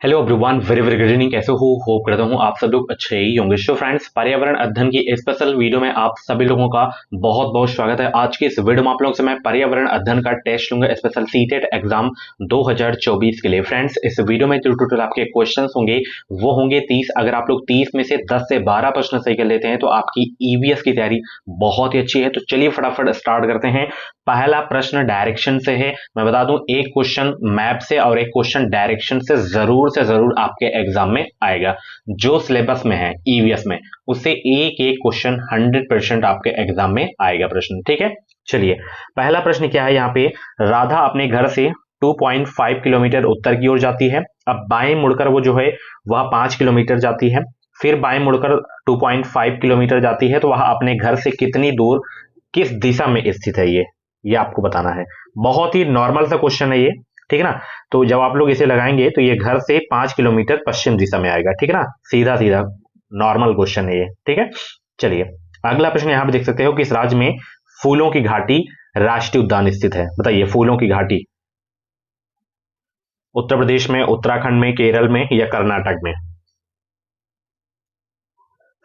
Hello everyone, very very good evening. कैसे हो? Hope करता हूँ आप सब लोग अच्छे ही होंगे। सो फ्रेंड्स, पर्यावरण अध्ययन की स्पेशल वीडियो में आप सभी लोगों का बहुत बहुत स्वागत है। आज की इस वीडियो में आप लोगों से मैं पर्यावरण अध्ययन का टेस्ट लूंगा, स्पेशल सीटेट एग्जाम 2024 के लिए। फ्रेंड्स, इस वीडियो में जो टोटल आपके क्वेश्चंस होंगे वो होंगे 30। अगर आप लोग 30 में से 10 से 12 प्रश्न सही कर लेते हैं तो आपकी ईवीएस की तैयारी बहुत ही अच्छी है। तो चलिए फटाफट स्टार्ट करते हैं। पहला प्रश्न डायरेक्शन से है। मैं बता दूं, एक क्वेश्चन मैप से और एक क्वेश्चन डायरेक्शन से जरूर आपके एग्जाम में आएगा। जो सिलेबस में है ईवीएस में, उससे एक एक क्वेश्चन 100% आपके एग्जाम में आएगा प्रश्न। ठीक है, चलिए पहला प्रश्न क्या है यहाँ पे। राधा अपने घर से 2.5 किलोमीटर उत्तर की ओर जाती है। अब बाएं मुड़कर वो जो है वह 5 किलोमीटर जाती है। फिर बाएं मुड़कर 2.5 किलोमीटर जाती है, तो वह अपने घर से कितनी दूर किस दिशा में स्थित है ये आपको बताना है। बहुत ही नॉर्मल सा क्वेश्चन है ये, ठीक है ना। तो जब आप लोग इसे लगाएंगे तो ये घर से 5 किलोमीटर पश्चिम दिशा में आएगा, ठीक है ना। सीधा सीधा नॉर्मल क्वेश्चन है ये, ठीक है। चलिए अगला प्रश्न यहाँ पे देख सकते हो, किस राज्य में फूलों की घाटी राष्ट्रीय उद्यान स्थित है? बताइए, फूलों की घाटी उत्तर प्रदेश में, उत्तराखंड में, केरल में या कर्नाटक में?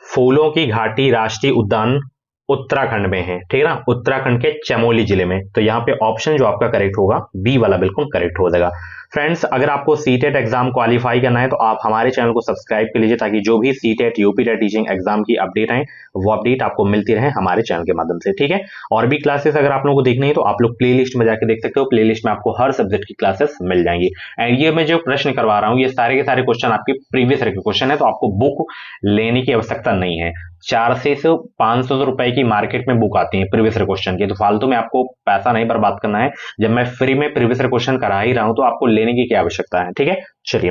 फूलों की घाटी राष्ट्रीय उद्यान उत्तराखंड में है, ठीक है ना। उत्तराखंड के चमोली जिले में। तो यहाँ पे ऑप्शन जो आपका करेक्ट होगा बी वाला बिल्कुल करेक्ट हो जाएगा। फ्रेंड्स, अगर आपको सीटेट एग्जाम क्वालिफाई करना है तो आप हमारे चैनल को सब्सक्राइब कर लीजिए, ताकि जो भी सीटेट यूपीटेट टीचिंग एग्जाम की अपडेट है वो अपडेट आपको मिलती रहे हमारे चैनल के माध्यम से, ठीक है। और भी क्लासेस अगर आप लोगों को देखनी है तो आप लोग प्ले लिस्ट में जाकर देख सकते हो। प्ले लिस्ट में आपको हर सब्जेक्ट की क्लासेस मिल जाएंगी। एंड ये मैं जो प्रश्न करवा रहा हूँ ये सारे के सारे क्वेश्चन आपके प्रीवियस ईयर के क्वेश्चन है, तो आपको बुक लेने की आवश्यकता नहीं है। 400 से 500 रुपए की मार्केट में बुक आती है प्रीवियस ईयर क्वेश्चन की, तो फालतू में आपको पैसा नहीं बर्बाद करना है। जब मैं फ्री में प्रीवियस ईयर क्वेश्चन करा ही रहा हूं तो आपको लेने की क्या आवश्यकता है, ठीक है। चलिए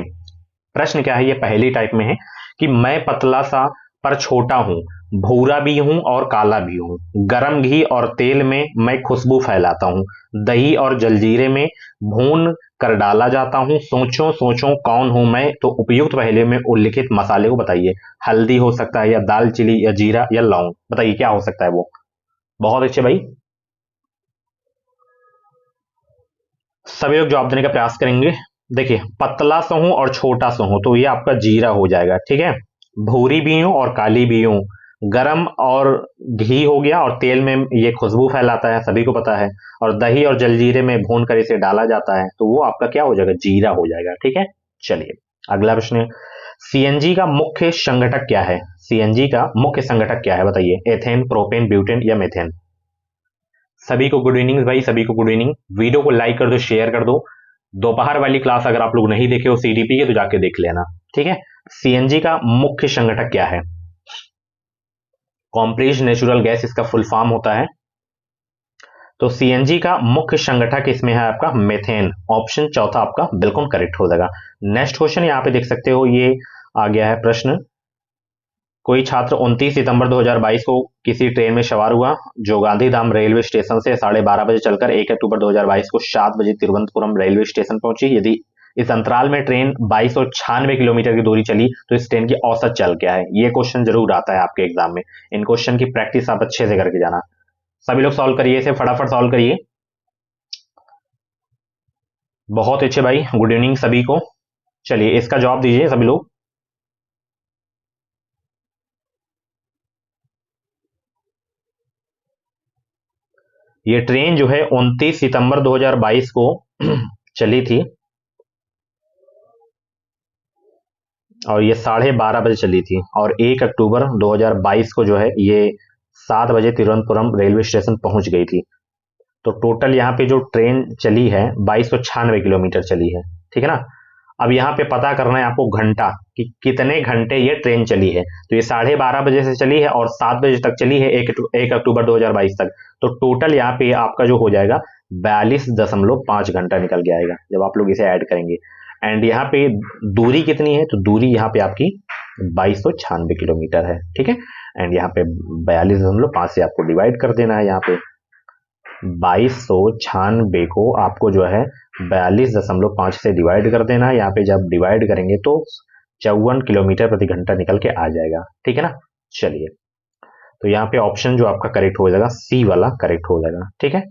प्रश्न क्या है, ये पहली टाइप में है कि मैं पतला सा पर छोटा हूं, भूरा भी हूं और काला भी हूं, गरम घी और तेल में मैं खुशबू फैलाता हूं, दही और जलजीरे में भून कर डाला जाता हूं, सोचो सोचो कौन हूं मैं, तो उपयुक्त पहले में उल्लिखित मसाले को बताइए। हल्दी हो सकता है, या दालचीनी, या जीरा, या लौंग। बताइए क्या हो सकता है वो। बहुत अच्छे भाई, सभी लोग जवाब देने का प्रयास करेंगे। देखिए, पतला सा हूं और छोटा सा हूं तो ये आपका जीरा हो जाएगा, ठीक है। भूरी भी हूं और काली भी हूं, गरम और घी हो गया, और तेल में ये खुशबू फैलाता है, सभी को पता है। और दही और जलजीरे में भून कर इसे डाला जाता है, तो वो आपका क्या हो जाएगा, जीरा हो जाएगा, ठीक है। चलिए अगला प्रश्न, सीएनजी का मुख्य संघटक क्या है? सीएनजी का मुख्य संघटक क्या है बताइए। एथेन, प्रोपेन, ब्यूटेन या मेथेन? सभी को गुड इवनिंग भाई, सभी को गुड इवनिंग। वीडियो को लाइक कर दो, शेयर कर दो। दोपहर वाली क्लास अगर आप लोग नहीं देखे हो सीडीपी के तो जाके देख लेना, ठीक है। सीएनजी का मुख्य संघटक क्या है? कॉम्प्रेस्ड नेचुरल गैस इसका फुल फॉर्म होता है। तो सीएनजी का मुख्य संघटक इसमें है आपका मेथेन। ऑप्शन चौथा आपका बिल्कुल करेक्ट हो जाएगा। नेक्स्ट क्वेश्चन यहाँ पे देख सकते हो, ये आ गया है प्रश्न। कोई छात्र 29 सितंबर 2022 को किसी ट्रेन में सवार हुआ जो गांधीधाम रेलवे स्टेशन से 12:30 बजे चलकर 1 अक्टूबर 2022 को 7 बजे तिरुवनंतपुरम रेलवे स्टेशन पहुंची। यदि इस अंतराल में ट्रेन 2296 किलोमीटर की दूरी चली तो इस ट्रेन की औसत चल क्या है? ये क्वेश्चन जरूर आता है आपके एग्जाम में। इन क्वेश्चन की प्रैक्टिस आप अच्छे से करके जाना। सभी लोग सॉल्व करिए इसे, फटाफट सॉल्व करिए। बहुत अच्छे भाई, गुड इवनिंग सभी को। चलिए इसका जवाब दीजिए सभी लोग। ये ट्रेन जो है 29 सितंबर 2022 को चली थी, और ये 12:30 बजे चली थी, और 1 अक्टूबर 2022 को जो है ये 7 बजे तिरुवनंतपुरम रेलवे स्टेशन पहुंच गई थी। तो टोटल यहाँ पे जो ट्रेन चली है 2296 किलोमीटर चली है, ठीक है ना। अब यहाँ पे पता करना है आपको घंटा, कि कितने घंटे ये ट्रेन चली है। तो ये 12:30 बजे से चली है और 7 बजे तक चली है, 1 अक्टूबर 2022 तक। तो टोटल यहाँ पे आपका जो हो जाएगा 42.5 घंटा निकल के आएगा जब आप लोग इसे ऐड करेंगे। एंड यहाँ पे दूरी कितनी है, तो दूरी यहाँ पे आपकी 2296 किलोमीटर है, ठीक है। एंड यहाँ पे 42.5 से आपको डिवाइड कर देना है। यहाँ पे 2296 को आपको जो है 42.5 से डिवाइड कर देना है। यहाँ पे जब डिवाइड करेंगे तो 54 किलोमीटर प्रति घंटा निकल के आ जाएगा, ठीक है ना। चलिए, तो यहाँ पे ऑप्शन जो आपका करेक्ट हो जाएगा सी वाला करेक्ट हो जाएगा, ठीक है।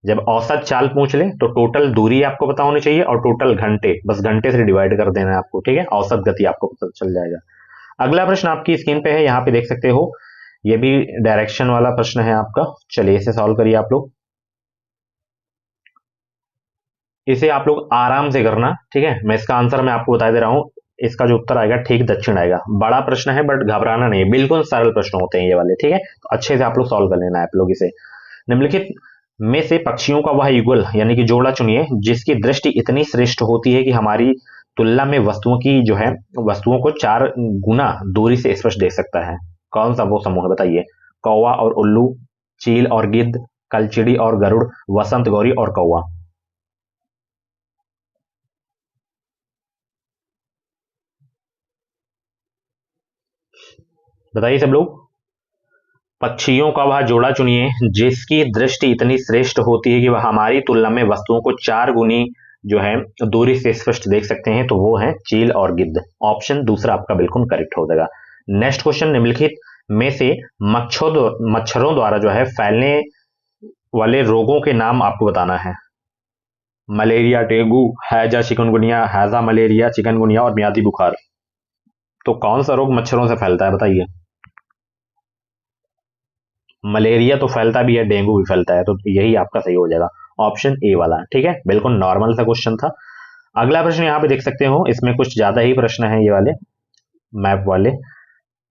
जब औसत चाल पूछ ले तो टोटल दूरी आपको पता होनी चाहिए और टोटल घंटे, बस घंटे से डिवाइड कर देना है आपको, ठीक है, औसत गति आपको पता चल जाएगा। अगला प्रश्न आपकी स्क्रीन पे है, यहाँ पे देख सकते हो, ये भी डायरेक्शन वाला प्रश्न है आपका। चलिए इसे सॉल्व करिए आप लोग। इसे आप लोग आराम से करना, ठीक है। मैं इसका आंसर मैं आपको बता दे रहा हूं, इसका जो उत्तर आएगा ठीक दक्षिण आएगा। बड़ा प्रश्न है बट घबराना नहीं, बिल्कुल सरल प्रश्न होते हैं ये वाले, ठीक है। तो अच्छे से आप लोग सॉल्व कर लेना है आप लोग इसे। निम्नलिखित में से पक्षियों का वह युगल यानी कि जोड़ा चुनिए जिसकी दृष्टि इतनी श्रेष्ठ होती है कि हमारी तुलना में वस्तुओं की जो है वस्तुओं को 4 गुना दूरी से स्पष्ट देख सकता है। कौन सा वो समूह है बताइए? कौवा और उल्लू, चील और गिद्ध, कलचिड़ी और गरुड़, वसंत गौरी और कौवा। बताइए सब लोग। पक्षियों का वह जोड़ा चुनिए जिसकी दृष्टि इतनी श्रेष्ठ होती है कि वह हमारी तुलना में वस्तुओं को 4 गुनी जो है दूरी से स्पष्ट देख सकते हैं, तो वो है चील और गिद्ध। ऑप्शन दूसरा आपका बिल्कुल करेक्ट हो जाएगा। नेक्स्ट क्वेश्चन, निम्नलिखित में से मच्छरों द्वारा जो है फैलने वाले रोगों के नाम आपको बताना है। मलेरिया, डेंगू, हैजा चिकनगुनिया, हैजा मलेरिया, चिकनगुनिया और मियादी बुखार। तो कौन सा रोग मच्छरों से फैलता है बताइए? मलेरिया तो फैलता भी है, डेंगू भी फैलता है, तो यही आपका सही हो जाएगा, ऑप्शन ए वाला, ठीक है। बिल्कुल नॉर्मल सा क्वेश्चन था। अगला प्रश्न यहाँ पे देख सकते हो, इसमें कुछ ज्यादा ही प्रश्न है ये वाले मैप वाले।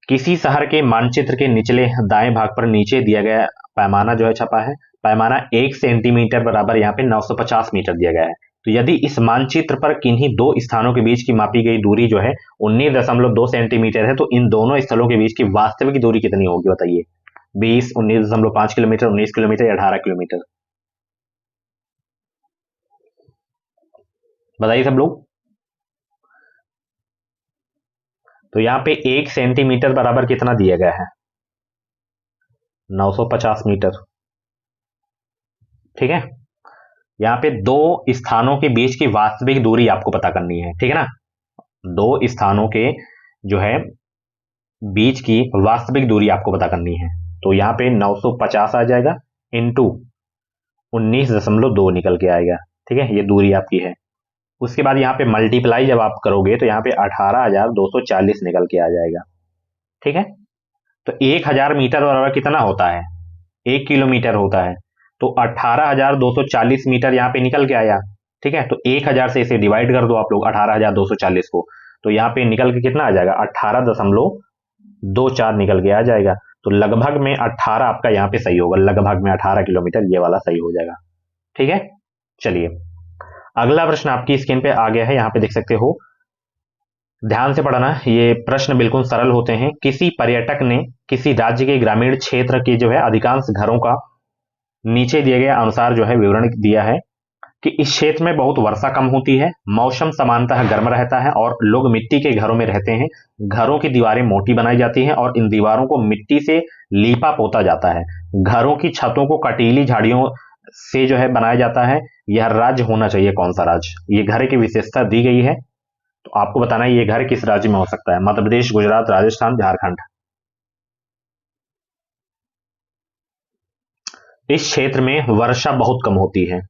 किसी शहर के मानचित्र के निचले दाएं भाग पर नीचे दिया गया पैमाना जो है छपा है। पैमाना 1 सेंटीमीटर बराबर यहाँ पे 950 मीटर दिया गया है। तो यदि इस मानचित्र पर किन्हीं दो स्थानों के बीच की मापी गई दूरी जो है 19.2 सेंटीमीटर है, तो इन दोनों स्थलों के बीच की वास्तविक दूरी कितनी होगी बताइए? 20, 19.5 किलोमीटर, 19 किलोमीटर या 18 किलोमीटर? बताइए सब लोग। तो यहाँ पे 1 सेंटीमीटर बराबर कितना दिया गया है? 950 मीटर, ठीक है। यहाँ पे दो स्थानों के बीच की वास्तविक दूरी आपको पता करनी है, ठीक है ना। दो स्थानों के जो है बीच की वास्तविक दूरी आपको पता करनी है। तो यहाँ पे 950 आ जाएगा इंटू 19.2 निकल के आएगा, ठीक है, ये दूरी आपकी है। उसके बाद यहाँ पे मल्टीप्लाई जब आप करोगे तो यहाँ पे 18,240 निकल के आ जाएगा, ठीक है। तो 1,000 मीटर बराबर कितना होता है? 1 किलोमीटर होता है। तो 18,240 मीटर यहाँ पे निकल के आया, ठीक है। तो 1,000 से इसे डिवाइड कर दो आप लोग 18,240 को, तो यहाँ पे निकल के कितना आ जाएगा? 18.24 निकल के आ जाएगा। तो लगभग में 18 आपका यहाँ पे सही होगा, लगभग में 18 किलोमीटर ये वाला सही हो जाएगा, ठीक है। चलिए अगला प्रश्न आपकी स्क्रीन पे आ गया है, यहाँ पे देख सकते हो, ध्यान से पढ़ना, ये प्रश्न बिल्कुल सरल होते हैं। किसी पर्यटक ने किसी राज्य के ग्रामीण क्षेत्र के जो है अधिकांश घरों का नीचे दिए गए अनुसार जो है विवरण दिया है कि इस क्षेत्र में बहुत वर्षा कम होती है, मौसम सामान्यतः गर्म रहता है और लोग मिट्टी के घरों में रहते हैं। घरों की दीवारें मोटी बनाई जाती हैं और इन दीवारों को मिट्टी से लीपा पोता जाता है। घरों की छतों को कटीली झाड़ियों से जो है बनाया जाता है। यह राज्य होना चाहिए कौन सा राज्य? ये घर की विशेषता दी गई है, तो आपको बताना है ये घर किस राज्य में हो सकता है। मध्य प्रदेश, गुजरात, राजस्थान, झारखंड। इस क्षेत्र में वर्षा बहुत कम होती है,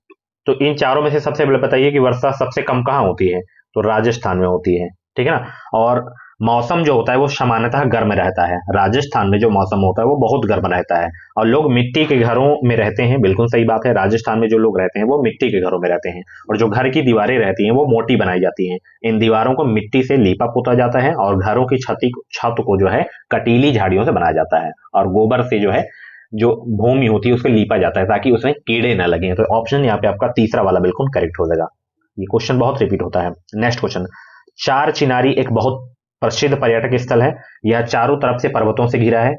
तो इन चारों में से सबसे पहले बताइए कि वर्षा सबसे कम कहाँ होती है? तो राजस्थान में होती है, ठीक है ना। और मौसम जो होता है वो सामान्यतः गर्म रहता है। राजस्थान में जो मौसम होता है वो बहुत गर्म रहता है और लोग मिट्टी के घरों में रहते हैं, बिल्कुल सही बात है। राजस्थान में जो लोग रहते हैं वो मिट्टी के घरों में रहते हैं और जो घर की दीवारें रहती हैं वो मोटी बनाई जाती हैं। इन दीवारों को मिट्टी से लीपा पोता जाता है और घरों की छत को जो है कटीली झाड़ियों से बनाया जाता है और गोबर से जो है जो भूमि होती है उसको लीपा जाता है ताकि उसमें कीड़े ना लगे। तो ऑप्शन यहाँ पे आपका तीसरा वाला बिल्कुल करेक्ट हो जाएगा। ये क्वेश्चन बहुत रिपीट होता है। नेक्स्ट क्वेश्चन, चार चिनारी एक बहुत प्रसिद्ध पर्यटक स्थल है। यह चारों तरफ से पर्वतों से घिरा है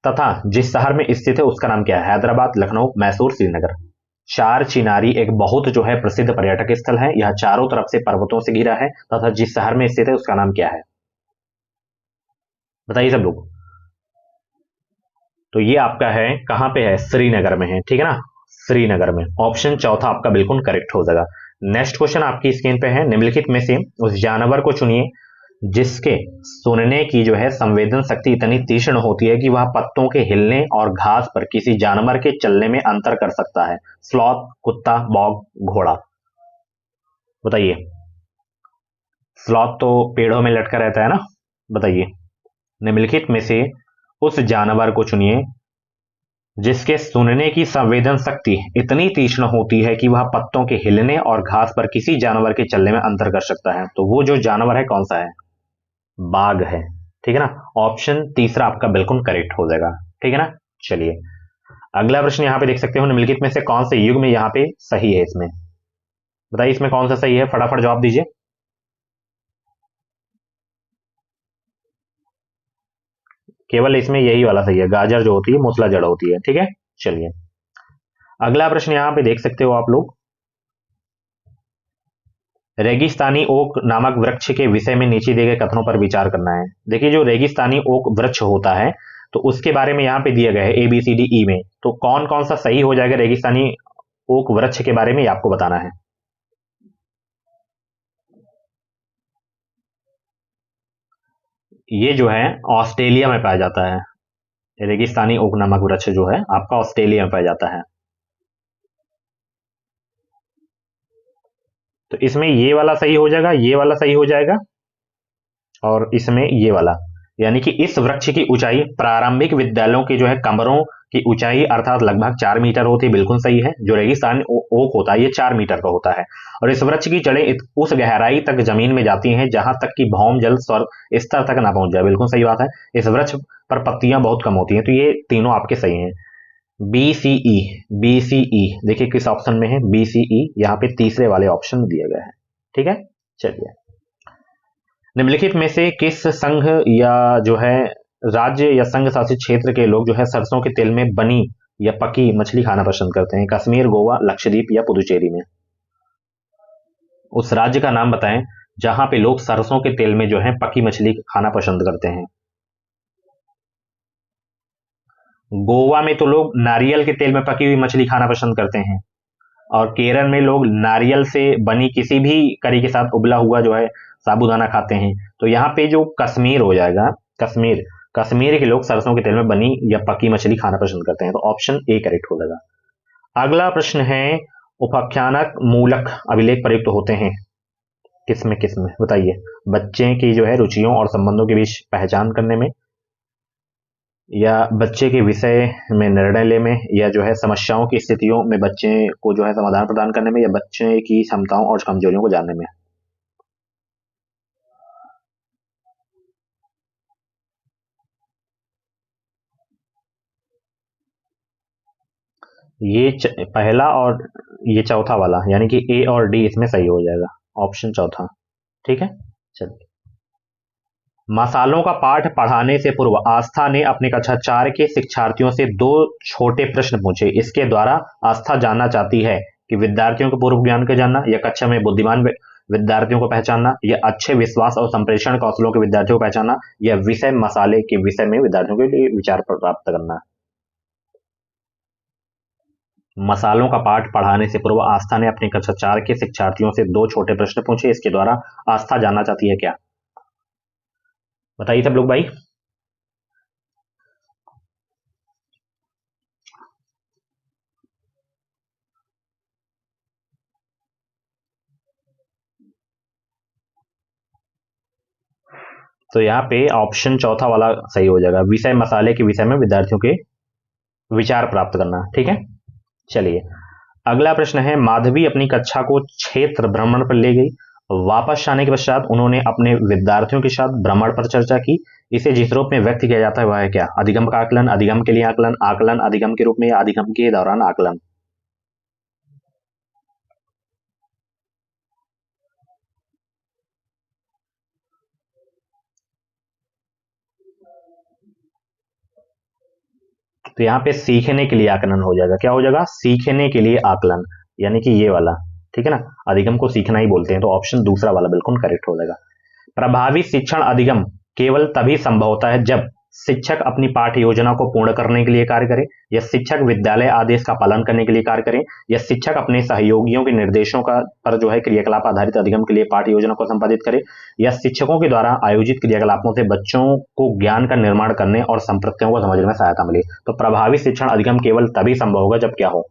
तथा जिस शहर में स्थित है उसका नाम क्या है? हैदराबाद, लखनऊ, मैसूर, श्रीनगर। चार चिनारी एक बहुत जो है प्रसिद्ध पर्यटक स्थल है। यह चारों तरफ से पर्वतों से घिरा है तथा जिस शहर में स्थित है उसका नाम क्या है? बताइए सब लोग। तो ये आपका है कहां पे है? श्रीनगर में है, ठीक है ना, श्रीनगर में। ऑप्शन चौथा आपका बिल्कुल करेक्ट हो जाएगा। नेक्स्ट क्वेश्चन आपकी स्क्रीन पे है, निम्नलिखित में से उस जानवर को चुनिए जिसके सुनने की जो है संवेदन शक्ति इतनी तीक्ष्ण होती है कि वह पत्तों के हिलने और घास पर किसी जानवर के चलने में अंतर कर सकता है। स्लॉथ, कुत्ता, बॉग, घोड़ा। बताइए। स्लॉथ तो पेड़ों में लटका रहता है ना। बताइए। निम्नलिखित में से उस जानवर को चुनिए जिसके सुनने की संवेदन शक्ति इतनी तीक्ष्ण होती है कि वह पत्तों के हिलने और घास पर किसी जानवर के चलने में अंतर कर सकता है। तो वो जो जानवर है कौन सा है? बाघ है। ठीक है ना। ऑप्शन तीसरा आपका बिल्कुल करेक्ट हो जाएगा। ठीक है ना। चलिए अगला प्रश्न यहां पे देख सकते हो, निम्नलिखित में से कौन से युग में यहां पे सही है? इसमें बताइए, इसमें कौन सा सही है? फटाफट जवाब दीजिए। केवल इसमें यही वाला सही है, गाजर जो होती है मूसला जड़ होती है। ठीक है। चलिए अगला प्रश्न यहां पे देख सकते हो आप लोग, रेगिस्तानी ओक नामक वृक्ष के विषय में नीचे दिए गए कथनों पर विचार करना है। देखिए जो रेगिस्तानी ओक वृक्ष होता है तो उसके बारे में यहाँ पे दिया गया है A B C D E में, तो कौन कौन सा सही हो जाएगा रेगिस्तानी ओक वृक्ष के बारे में, ये आपको बताना है। ये जो है ऑस्ट्रेलिया में पाया जाता है। रेगिस्तानी ओक नामक वृक्ष जो है आपका ऑस्ट्रेलिया में पाया जाता है। तो इसमें ये वाला सही हो जाएगा, ये वाला सही हो जाएगा और इसमें ये वाला, यानी कि इस वृक्ष की ऊंचाई प्रारंभिक विद्यालयों के जो है कमरों की ऊंचाई अर्थात लगभग 4 मीटर होती है। बिल्कुल सही है। जो रेगिस्तान ओक होता है ये 4 मीटर का होता है और इस वृक्ष की जड़ें उस गहराई तक जमीन में जाती हैं जहां तक कि भौम जल स्वर स्तर तक ना पहुंच जाए। बिल्कुल सही बात है। इस वृक्ष पर पत्तियां बहुत कम होती हैं। तो ये तीनों आपके सही हैं। बी सी ई, बी सी ई देखिए किस ऑप्शन में है, बी सी ई यहाँ पे तीसरे वाले ऑप्शन में दिया गया है। ठीक है। चलिए निम्नलिखित में से किस संघ या जो है राज्य या संघ शासित क्षेत्र के लोग जो है सरसों के तेल में बनी या पकी मछली खाना पसंद करते हैं? कश्मीर, गोवा, लक्षद्वीप या पुदुचेरी में? उस राज्य का नाम बताएं जहां पे लोग सरसों के तेल में जो है पकी मछली खाना पसंद करते हैं। गोवा में तो लोग नारियल के तेल में पकी हुई मछली खाना पसंद करते हैं और केरल में लोग नारियल से बनी किसी भी करी के साथ उबला हुआ जो है साबूदाना खाते हैं। तो यहाँ पे जो कश्मीर हो जाएगा, कश्मीर, कश्मीर के लोग सरसों के तेल में बनी या पकी मछली खाना पसंद करते हैं। तो ऑप्शन ए करेक्ट हो जाएगा। अगला प्रश्न है, उपाख्यानक मूलक अभिलेख प्रयुक्त होते हैं किसमें किसमें? बताइए। बच्चे की जो है रुचियों और संबंधों के बीच पहचान करने में, या बच्चे के विषय में निर्णय लेने में, या जो है समस्याओं की स्थितियों में बच्चे को जो है समाधान प्रदान करने में, या बच्चे की क्षमताओं और कमजोरियों को जानने में। ये पहला और ये चौथा वाला, यानी कि ए और डी इसमें सही हो जाएगा। ऑप्शन चौथा। ठीक है। चलिए मसालों का पाठ पढ़ाने से पूर्व आस्था ने अपने कक्षा 4 के शिक्षार्थियों से 2 छोटे प्रश्न पूछे। इसके द्वारा आस्था जानना चाहती है कि विद्यार्थियों को पूर्व ज्ञान को जानना, या कक्षा में बुद्धिमान विद्यार्थियों को पहचानना, या अच्छे विश्वास और संप्रेषण कौशलों के विद्यार्थियों को पहचानना, या विषय मसाले के विषय में विद्यार्थियों के लिए विचार प्राप्त करना। मसालों का पाठ पढ़ाने से पूर्व आस्था ने अपनी कक्षा 4 के शिक्षार्थियों से 2 छोटे प्रश्न पूछे। इसके द्वारा आस्था जानना चाहती है क्या? बताइए सब लोग भाई। तो यहाँ पे ऑप्शन चौथा वाला सही हो जाएगा, विषय मसाले के विषय में विद्यार्थियों के विचार प्राप्त करना। ठीक है। चलिए अगला प्रश्न है, माधवी अपनी कक्षा को क्षेत्र भ्रमण पर ले गई। वापस आने के पश्चात उन्होंने अपने विद्यार्थियों के साथ भ्रमण पर चर्चा की। इसे जिस रूप में व्यक्त किया जाता है वह है क्या? अधिगम का आकलन, अधिगम के लिए आकलन, आकलन अधिगम के रूप में, या अधिगम के दौरान आकलन? तो यहाँ पे सीखने के लिए आकलन हो जाएगा। क्या हो जाएगा? सीखने के लिए आकलन, यानी कि ये वाला। ठीक है ना। अधिगम को सीखना ही बोलते हैं। तो ऑप्शन दूसरा वाला बिल्कुल करेक्ट हो जाएगा। प्रभावी शिक्षण अधिगम केवल तभी संभव होता है जब शिक्षक अपनी पाठ्य योजना को पूर्ण करने के लिए कार्य करे, या शिक्षक विद्यालय आदेश का पालन करने के लिए कार्य करे, या शिक्षक अपने सहयोगियों के निर्देशों का पर जो है क्रियाकलाप आधारित अधिगम के लिए पाठ्य योजना को संपादित करे, या शिक्षकों के द्वारा आयोजित क्रियाकलापों से बच्चों को ज्ञान का निर्माण करने और संप्रत्यों को समझने में सहायता मिले। तो प्रभावी शिक्षण अधिगम केवल तभी संभव होगा जब क्या हो,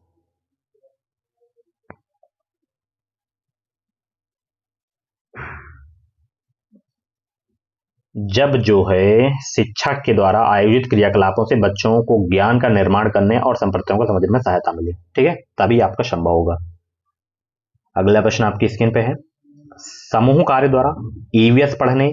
जब जो है शिक्षक के द्वारा आयोजित क्रियाकलापों से बच्चों को ज्ञान का निर्माण करने और संप्रत्यों को समझने में सहायता मिले। ठीक है, तभी आपका संभव होगा। अगला प्रश्न आपकी स्क्रीन पे है, समूह कार्य द्वारा ईवीएस पढ़ने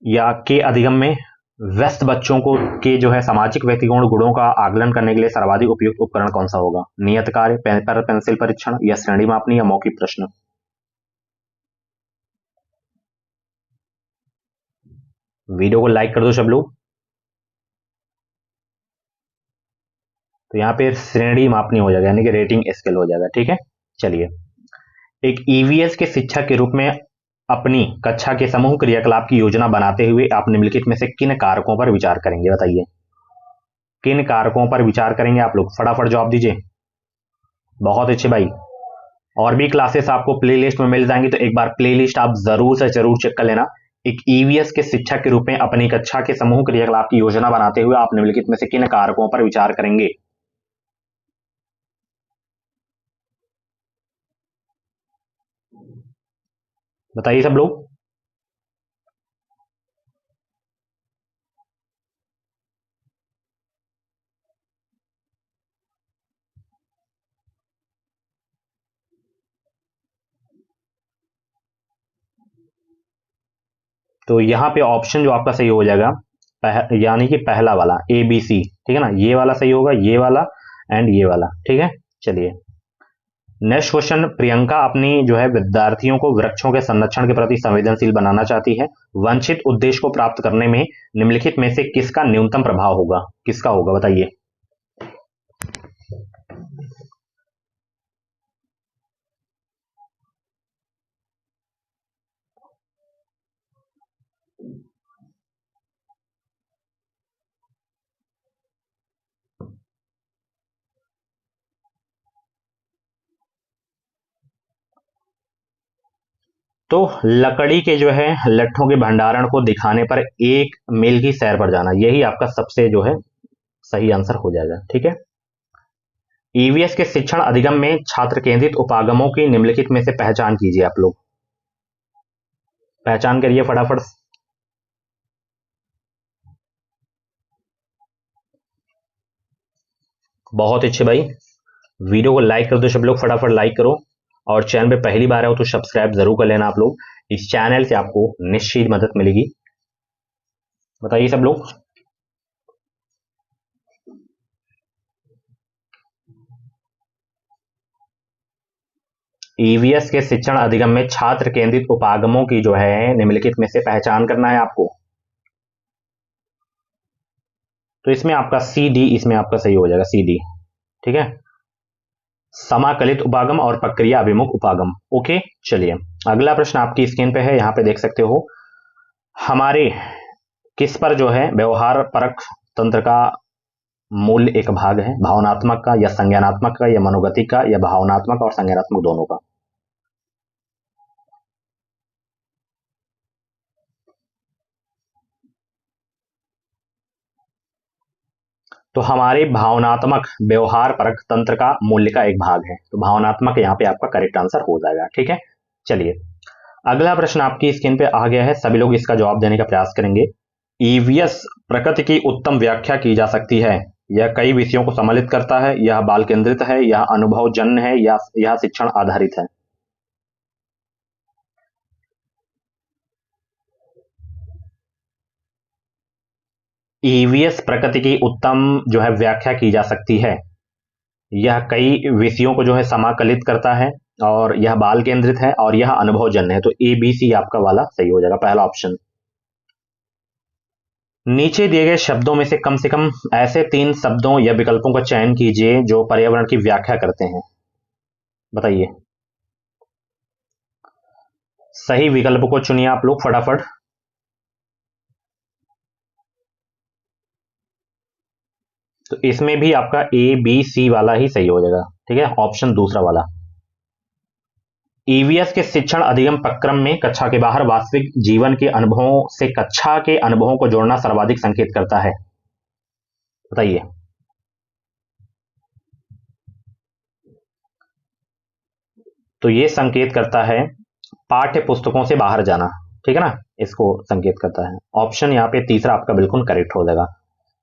या के अधिगम में व्यस्त बच्चों को के जो है सामाजिक व्यक्तिगत गुणों का आकलन करने के लिए सर्वाधिक उपयुक्त उपकरण कौन सा होगा? नियत कार्य, पेपर पेंसिल परीक्षण, या श्रेणी मापनी, या मौखिक प्रश्न? वीडियो को लाइक कर दो सब लोग। तो यहाँ पे श्रेणी मापनी हो जाएगा, यानी कि रेटिंग स्केल हो जाएगा। ठीक है, चलिए, एक ईवीएस के शिक्षक के रूप में अपनी कक्षा के समूह क्रियाकलाप की योजना बनाते हुए आप निम्नलिखित में से किन कारकों पर विचार करेंगे? बताइए, किन कारकों पर विचार करेंगे आप लोग? फटाफट जवाब दीजिए। बहुत अच्छे भाई। और भी क्लासेस आपको प्लेलिस्ट में मिल जाएंगी, तो एक बार प्लेलिस्ट आप जरूर से जरूर चेक कर लेना। एक ईवीएस के शिक्षक के रूप में अपनी कक्षा के समूह क्रियाकलाप की योजना बनाते हुए आप निम्नलिखित में से किन कारकों पर विचार करेंगे? बताइए सब लोग। तो यहां पे ऑप्शन जो आपका सही हो जाएगा, यानी कि पहला वाला ABC। ठीक है ना, ये वाला सही होगा, ये वाला एंड ये वाला। ठीक है, चलिए नेक्स्ट क्वेश्चन। प्रियंका अपनी जो है विद्यार्थियों को वृक्षों के संरक्षण के प्रति संवेदनशील बनाना चाहती है। वांछित उद्देश्य को प्राप्त करने में निम्नलिखित में से किसका न्यूनतम प्रभाव होगा? किसका होगा बताइए। तो लकड़ी के जो है लट्ठों के भंडारण को दिखाने पर एक मील की सैर पर जाना, यही आपका सबसे जो है सही आंसर हो जाएगा। ठीक है, ईवीएस के शिक्षण अधिगम में छात्र केंद्रित उपागमों की निम्नलिखित में से पहचान कीजिए। आप लोग पहचान करिए फटाफट। बहुत अच्छे भाई, वीडियो को लाइक कर दो सब लोग, फटाफट लाइक करो। और चैनल पे पहली बार हो तो सब्सक्राइब जरूर कर लेना आप लोग, इस चैनल से आपको निश्चित मदद मिलेगी। बताइए सब लोग। ईवीएस के शिक्षण अधिगम में छात्र केंद्रित उपागमों की जो है निम्नलिखित में से पहचान करना है आपको। तो इसमें आपका CD, इसमें आपका सही हो जाएगा CD। ठीक है, समाकलित उपागम और प्रक्रिया अभिमुख उपागम। ओके, चलिए अगला प्रश्न आपकी स्क्रीन पे है, यहां पे देख सकते हो। हमारे किस पर जो है व्यवहार परक तंत्र का मूल्य एक भाग है? भावनात्मक का, या संज्ञानात्मक का, या मनोगतिक का, या भावनात्मक और संज्ञानात्मक दोनों का? तो हमारे भावनात्मक व्यवहार परक तंत्र का मूल्य का एक भाग है, तो भावनात्मक यहाँ पे आपका करेक्ट आंसर हो जाएगा। ठीक है, चलिए अगला प्रश्न आपकी स्क्रीन पे आ गया है, सभी लोग इसका जवाब देने का प्रयास करेंगे। ईवीएस प्रकृति की उत्तम व्याख्या की जा सकती है। यह कई विषयों को सम्मिलित करता है, यह बाल केंद्रित है, यह अनुभवजन्य है, या यह शिक्षण आधारित है? ईवीएस प्रकृति की उत्तम जो है व्याख्या की जा सकती है, यह कई विषयों को जो है समाकलित करता है, और यह बाल केंद्रित है, और यह अनुभवजन्य है। तो ABC आपका वाला सही हो जाएगा, पहला ऑप्शन। नीचे दिए गए शब्दों में से कम ऐसे 3 शब्दों या विकल्पों का चयन कीजिए जो पर्यावरण की व्याख्या करते हैं। बताइए, सही विकल्प को चुनिए आप लोग फटाफट। तो इसमें भी आपका ए बी सी वाला ही सही हो जाएगा, ठीक है, ऑप्शन दूसरा वाला। ईवीएस के शिक्षण अधिगम प्रक्रम में कक्षा के बाहर वास्तविक जीवन के अनुभवों से कक्षा के अनुभवों को जोड़ना सर्वाधिक संकेत करता है, बताइए। तो ये संकेत करता है पाठ्य पुस्तकों से बाहर जाना, ठीक है ना, इसको संकेत करता है। ऑप्शन यहाँ पे तीसरा आपका बिल्कुल करेक्ट हो जाएगा।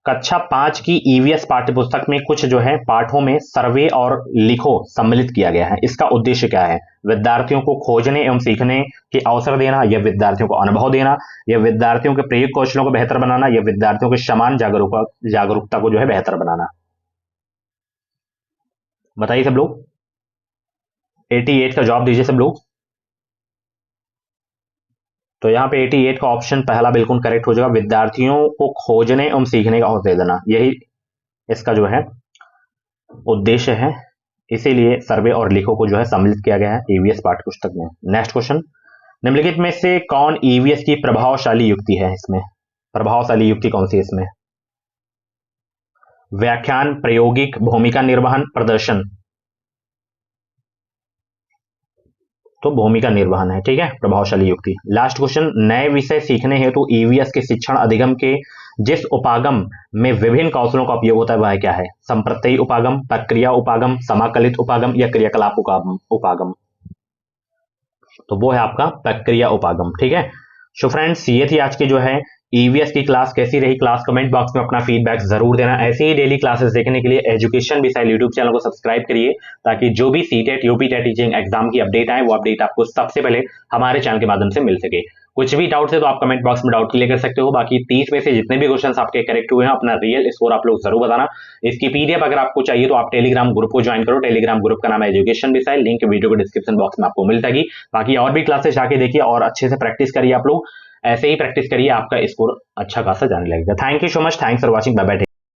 कक्षा 5 की ईवीएस पाठ्यपुस्तक में कुछ जो है पाठों में सर्वे और लिखो सम्मिलित किया गया है। इसका उद्देश्य क्या है? विद्यार्थियों को खोजने एवं सीखने के अवसर देना, या विद्यार्थियों को अनुभव देना, या विद्यार्थियों के प्रयोग कौशलों को बेहतर बनाना, या विद्यार्थियों के समान जागरूकता को जो है बेहतर बनाना। बताइए सब लोग, 88 का जवाब दीजिए सब लोग। तो यहाँ पे 88 का ऑप्शन पहला बिल्कुल करेक्ट हो जाएगा, विद्यार्थियों को खोजने एवं सीखने का अवसर देना, यही इसका जो है उद्देश्य है। इसीलिए सर्वे और लिखो को जो है सम्मिलित किया गया है ईवीएस पाठ्यपुस्तक में। नेक्स्ट क्वेश्चन, निम्नलिखित में से कौन ईवीएस की प्रभावशाली युक्ति है? इसमें प्रभावशाली युक्ति कौन सी है इसमें? व्याख्यान, प्रायोगिक, भूमिका निर्वहन, प्रदर्शन। तो भूमिका निर्वहन है, ठीक है, प्रभावशाली युक्ति। लास्ट क्वेश्चन, नए विषय सीखने हेतु ईवीएस के शिक्षण अधिगम के जिस उपागम में विभिन्न कौशलों का उपयोग होता है वह क्या है? संप्रत्ययी उपागम, प्रक्रिया उपागम, समाकलित उपागम, या क्रियाकलाप उपागम। तो वो है आपका प्रक्रिया उपागम, ठीक है। सो फ्रेंड्स, ये थी आज की जो है ईवीएस की क्लास। कैसी रही क्लास? कमेंट बॉक्स में अपना फीडबैक जरूर देना। ऐसे ही डेली क्लासेस देखने के लिए एजुकेशन मिसाइल यूट्यूब चैनल को सब्सक्राइब करिए, ताकि जो भी सीटेट यूपीटेट टीचिंग एग्जाम की अपडेट आए वो अपडेट आपको सबसे पहले हमारे चैनल के माध्यम से मिल सके। कुछ भी डाउट है तो आप कमेंट बॉक्स में डाउट क्लियर कर सकते हो। बाकी 30 में से जितने भी क्वेश्चन आपके करेक्ट हुए हैं अपना रियल स्कोर आप लोग जरूर बताना। इसकी पीडीएफ अगर आपको चाहिए तो आप टेलीग्राम ग्रुप को ज्वाइन करो। टेलीग्राम ग्रुप का नाम है एजुकेशन मिसाइल, लिंक वीडियो के डिस्क्रिप्शन बॉक्स में आपको मिल जाएगी। बाकी और भी क्लासेस जाके देखिए और अच्छे से प्रैक्टिस करिए। आप लोग ऐसे ही प्रैक्टिस करिए, आपका स्कोर अच्छा खासा जाने लगेगा। Thank you so much, thanks for watching, bye bye.